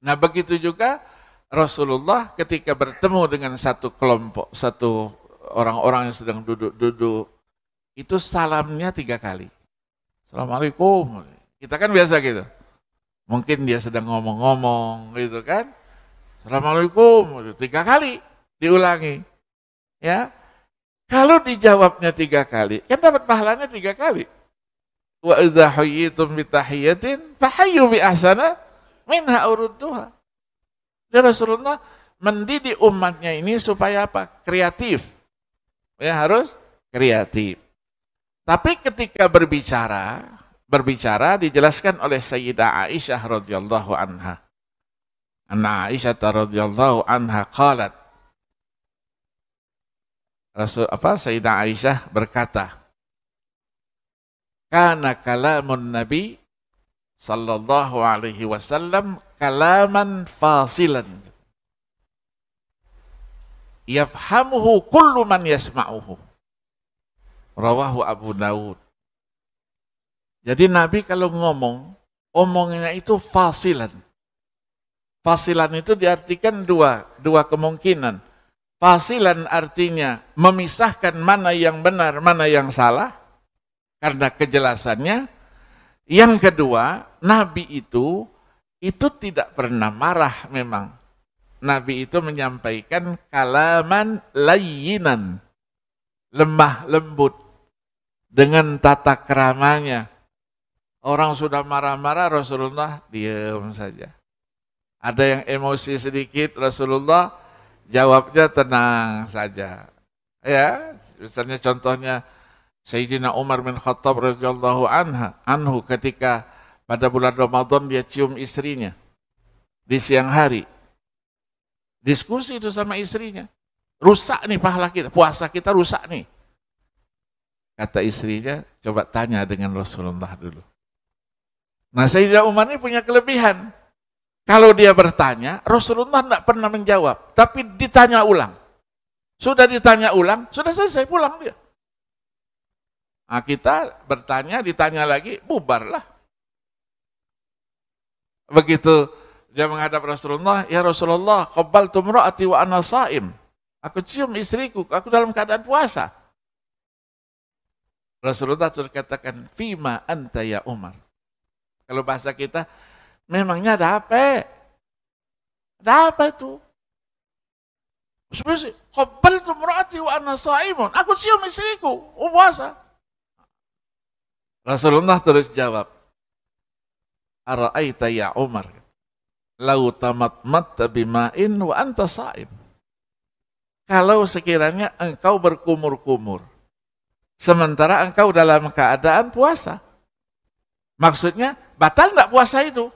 Nah begitu juga Rasulullah ketika bertemu dengan satu kelompok, satu orang-orang yang sedang duduk-duduk, itu salamnya 3 kali. Assalamualaikum. Kita kan biasa gitu. Mungkin dia sedang ngomong-ngomong gitu kan. Assalamualaikum. 3 kali diulangi. Ya. Kalau dijawabnya 3 kali, kan dapat pahalanya 3 kali. Wa idza huyyitum bi tahiyatin fahayyu bi ahsana minha urudduha. Dan Rasulullah mendidik umatnya ini supaya apa? Kreatif. Ya harus kreatif. Tapi ketika berbicara dijelaskan oleh Sayyidah Aisyah radhiyallahu anha. Anna Aisyah radhiyallahu anha qalat. Sayyidah Aisyah berkata, kana kalamun Nabi sallallahu alaihi wasallam kalaman fasilan. Yafhamuhu kullu man yasma'uhu. Rawahu Abu Dawud. Jadi Nabi kalau ngomong, omongnya itu fasilan. Fasilan itu diartikan dua kemungkinan. Fasilan artinya memisahkan mana yang benar, mana yang salah, karena kejelasannya. Yang kedua, Nabi itu tidak pernah marah memang. Nabi itu menyampaikan kalaman layyinan, lemah lembut, dengan tata keramanya. Orang sudah marah-marah, Rasulullah diam saja. Ada yang emosi sedikit, Rasulullah jawabnya tenang saja. Ya, misalnya contohnya Sayyidina Umar bin Khattab radhiyallahu anhu ketika pada bulan Ramadan dia cium istrinya di siang hari. Diskusi itu sama istrinya. Rusak nih pahala kita, puasa kita rusak nih. Kata istrinya, coba tanya dengan Rasulullah dulu. Nah Sayyidina Umar ini punya kelebihan. Kalau dia bertanya, Rasulullah tidak pernah menjawab. Tapi ditanya ulang. Sudah ditanya ulang, sudah selesai, pulang dia. Nah, kita bertanya, ditanya lagi, bubarlah. Begitu dia menghadap Rasulullah, ya Rasulullah, qabbaltu imra'ati wa ana sha'im. Aku cium istriku, aku dalam keadaan puasa. Rasulullah terus katakan, fima anta ya Umar. Kalau bahasa kita, memangnya ada apa? Ada apa itu? Sebenarnya, qabbaltu imra'ati wa ana sha'imun. Aku cium istriku, puasa. Rasulullah terus jawab, ara'aita ya Umar, lau tamatmatta bima'in wa anta sha'im. Kalau sekiranya engkau berkumur-kumur, sementara engkau dalam keadaan puasa. Maksudnya, batal enggak puasa itu?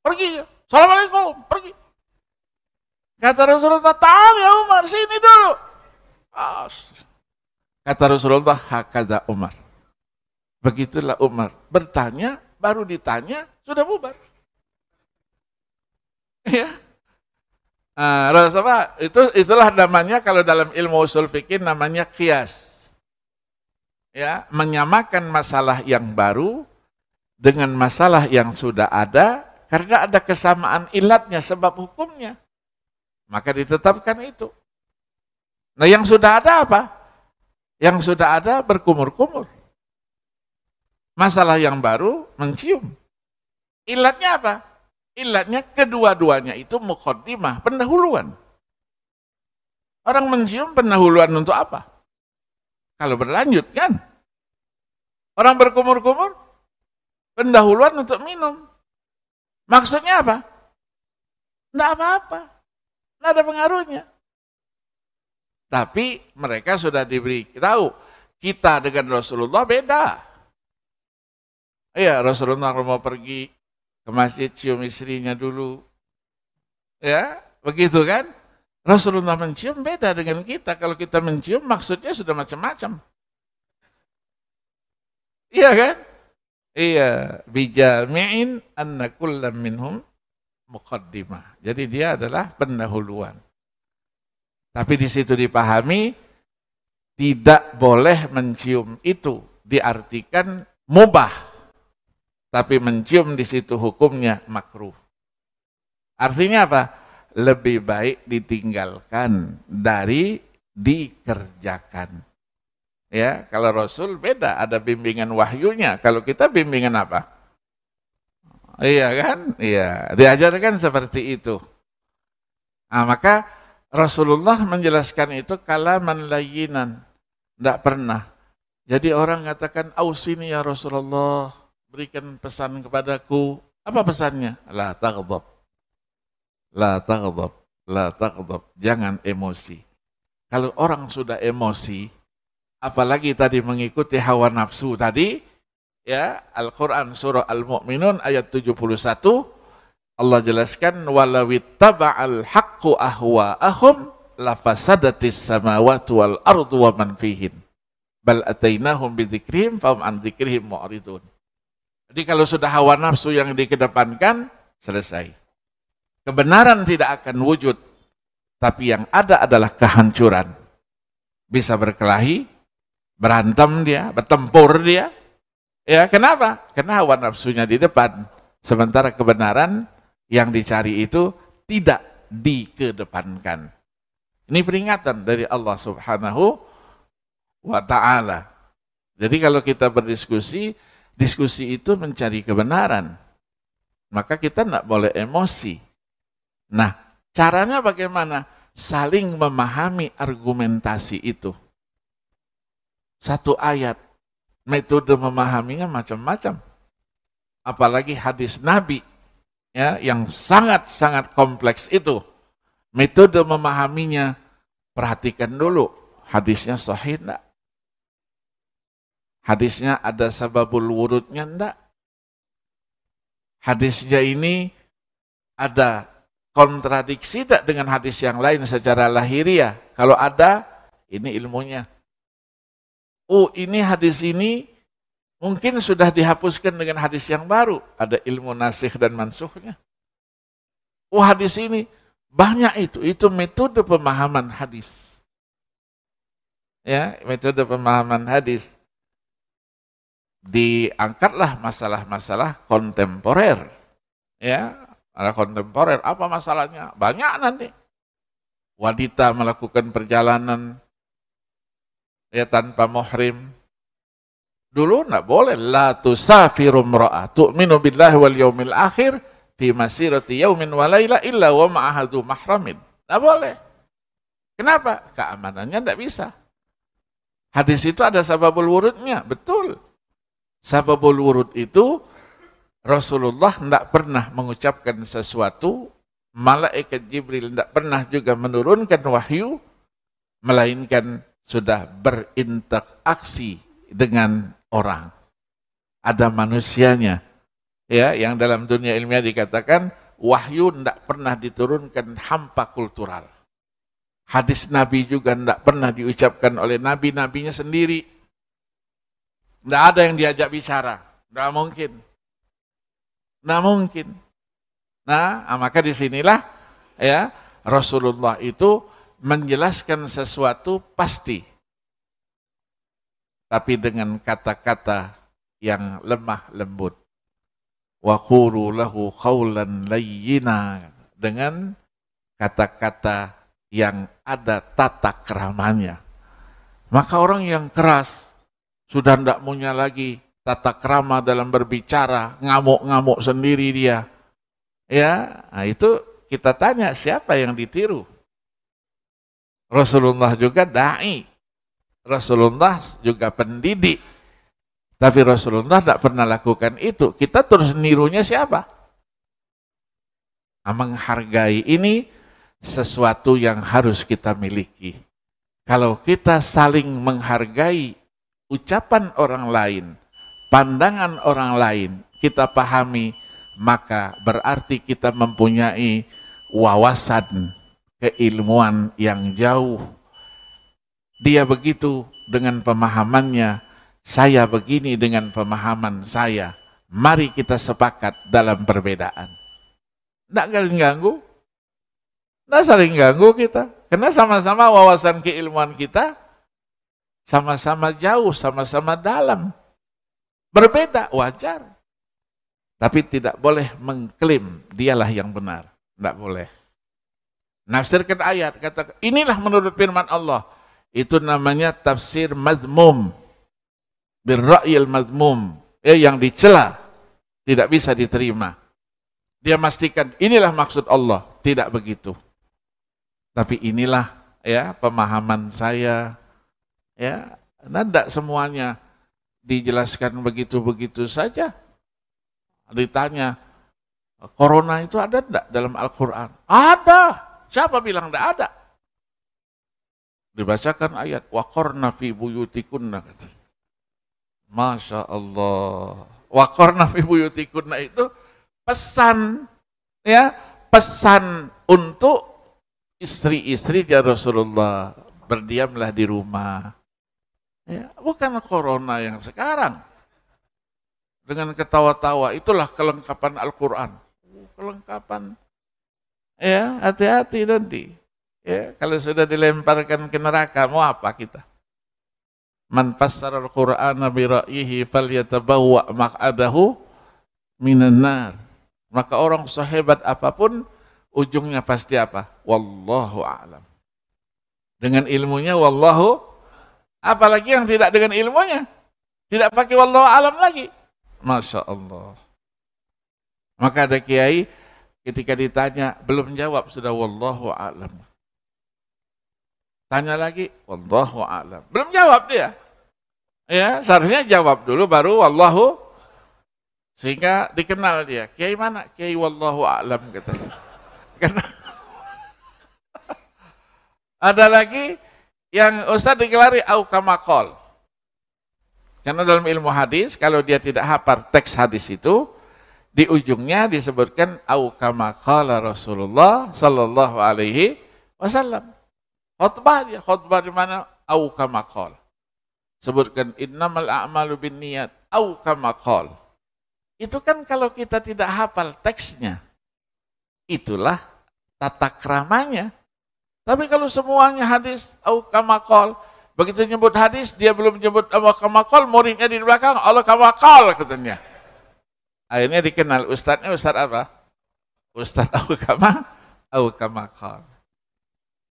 Pergi, Assalamualaikum, pergi. Kata Rasulullah, ta'al ya Umar, sini dulu. Kata Rasulullah, hakadha Umar. Begitulah Umar. Bertanya, baru ditanya, sudah bubar. Ya. Rasulullah, itulah namanya kalau dalam ilmu usul fikih namanya qiyas. Ya, menyamakan masalah yang baru dengan masalah yang sudah ada karena ada kesamaan ilatnya, sebab hukumnya. Maka ditetapkan itu. Nah, yang sudah ada apa? Yang sudah ada berkumur-kumur. Masalah yang baru mencium. Ilatnya apa? Ilatnya kedua-duanya itu muqaddimah, pendahuluan. Orang mencium pendahuluan untuk apa? Kalau berlanjut kan? Orang berkumur-kumur, pendahuluan untuk minum. Maksudnya apa? Tidak apa-apa. Tidak ada pengaruhnya. Tapi mereka sudah diberi tahu, kita dengan Rasulullah beda. Iya, Rasulullah mau pergi ke masjid cium istrinya dulu. Ya, begitu kan? Rasulullah mencium beda dengan kita. Kalau kita mencium maksudnya sudah macam-macam. Iya kan? Iya, bijami'in anna kullam minhum muqaddimah. Jadi dia adalah pendahuluan. Tapi di situ dipahami tidak boleh mencium itu diartikan mubah. tapi mencium di situ hukumnya makruh. Artinya apa? Lebih baik ditinggalkan dari dikerjakan. Ya, kalau Rasul beda, ada bimbingan wahyunya. Kalau kita bimbingan apa? Iya kan? Iya, diajarkan seperti itu. Nah, maka Rasulullah menjelaskan itu kalaman layyinan. Tidak pernah. Jadi orang mengatakan, ausini ya Rasulullah, berikan pesan kepadaku. Apa pesannya? La taghdab. La taghdab. La taghdab. Jangan emosi. Kalau orang sudah emosi, apalagi tadi mengikuti hawa nafsu tadi, ya, Al-Quran surah Al-Mu'minun ayat 71, Allah jelaskan, walawittaba'al haqqu ahwa'ahum lafasadatis samawati wal ardu wa man fihin bal atainahum bidzikrihim fahum an dzikrihim mu'ridun. Jadi kalau sudah hawa nafsu yang dikedepankan, selesai. Kebenaran tidak akan wujud, tapi yang ada adalah kehancuran. Bisa berkelahi, berantem dia, bertempur dia. Ya, kenapa? Karena hawa nafsunya di depan. Sementara kebenaran yang dicari itu tidak dikedepankan. Ini peringatan dari Allah Subhanahu wa ta'ala. Jadi kalau kita berdiskusi, diskusi itu mencari kebenaran. Maka kita tidak boleh emosi. Nah, caranya bagaimana? Saling memahami argumentasi itu. Satu ayat, metode memahaminya macam-macam. Apalagi hadis Nabi, ya, yang sangat-sangat kompleks itu. Metode memahaminya, perhatikan dulu, hadisnya sahih enggak? Hadisnya ada sababul wurudnya enggak? Hadisnya ini ada kontradiksi enggak dengan hadis yang lain secara lahiriah? Kalau ada, ini ilmunya. Oh, ini hadis ini mungkin sudah dihapuskan dengan hadis yang baru. Ada ilmu nasikh dan mansukhnya. Oh, hadis ini banyak itu metode pemahaman hadis. Ya, metode pemahaman hadis. Diangkatlah masalah-masalah kontemporer. Ya, ada kontemporer. Apa masalahnya? Banyak nanti. Wanita melakukan perjalanan ya tanpa muhrim. Dulu enggak boleh. La tusafiru imra'ah tu'minu billahi wal yaumil akhir fi masirati yaumin wa laila illa wa ma'ahadu mahramin. Enggak boleh. Kenapa? Keamanannya enggak bisa. Hadis itu ada sababul wurudnya, betul. Sababul wurud itu Rasulullah enggak pernah mengucapkan sesuatu, malaikat Jibril enggak pernah juga menurunkan wahyu, melainkan sudah berinteraksi dengan orang. Ada manusianya. Ya, yang dalam dunia ilmiah dikatakan wahyu tidak pernah diturunkan hampa kultural. Hadis Nabi juga tidak pernah diucapkan oleh nabi-nabinya sendiri. Tidak ada yang diajak bicara. Tidak mungkin. Tidak mungkin. Nah, maka disinilah ya Rasulullah itu menjelaskan sesuatu pasti. Tapi dengan kata-kata yang lemah lembut. Wa qulu lahu qawlan layyina, dengan kata-kata yang ada tata keramanya. Maka orang yang keras sudah tidak punya lagi tata krama dalam berbicara, ngamuk-ngamuk sendiri dia. Ya, nah itu kita tanya siapa yang ditiru? Rasulullah juga dai. Rasulullah juga pendidik. Tapi Rasulullah tidak pernah lakukan itu. Kita terus nirunya siapa? Nah, menghargai ini sesuatu yang harus kita miliki. Kalau kita saling menghargai ucapan orang lain, pandangan orang lain, kita pahami, maka berarti kita mempunyai wawasan keilmuan yang jauh. Dia begitu dengan pemahamannya, saya begini dengan pemahaman saya. Mari kita sepakat dalam perbedaan. Tidak saling ganggu. Tidak saling ganggu kita. Karena sama-sama wawasan keilmuan kita sama-sama jauh, sama-sama dalam. Berbeda, wajar. Tapi tidak boleh mengklaim dialah yang benar. Tidak boleh. Nafsirkan ayat, kata inilah menurut firman Allah. Itu namanya tafsir mazmum. Birra'yil mazmum. Yang dicela. Tidak bisa diterima. Dia memastikan inilah maksud Allah. Tidak begitu. Tapi inilah ya pemahaman saya. Ya, tidak semuanya dijelaskan begitu-begitu saja. Ditanya, corona itu ada enggak dalam Al-Quran? Ada. Siapa bilang enggak ada? Dibacakan ayat, waqarna fi buyutikunna. Masya Allah. Waqarna fi buyutikunna itu pesan, ya, pesan untuk istri-istri ya Rasulullah. Berdiamlah di rumah. Ya, bukan corona yang sekarang. Dengan ketawa-tawa, itulah kelengkapan Al-Quran. Kelengkapan. Ya, hati-hati nanti. Ya, kalau sudah dilemparkan ke neraka, mau apa kita? Man fassara al-Qur'ana bi ra'yihi falyatabawwa maq'adahu minan nar. Maka orang sehebat apapun, ujungnya pasti apa? Wallahu a'lam. Dengan ilmunya, wallahu, apalagi yang tidak dengan ilmunya. Tidak pakai wallahu a'lam lagi. Masya Allah. Maka ada kiai ketika ditanya belum jawab sudah wallahu a'lam. Tanya lagi wallahu a'lam. Belum jawab dia. Ya, seharusnya jawab dulu baru wallahu, sehingga dikenal dia. Kiai mana? Kiai wallahu a'lam katanya. Karena ada lagi yang ustaz digelari au kama qol. Karena dalam ilmu hadis, kalau dia tidak hafal teks hadis itu, di ujungnya disebutkan au kama qala Rasulullah sallallahu alaihi wasallam. Khutbah di mana au kama qala. Sebutkan innamal a'malu binniyat au kama qala. Itu kan kalau kita tidak hafal teksnya, itulah tata keramanya. Tapi kalau semuanya hadis au kama qala, begitu nyebut hadis, dia belum nyebut Allah kama qala, muridnya di belakang Allah kama qala katanya. Akhirnya dikenal ustadznya ustadz apa? Ustadz au kama qala.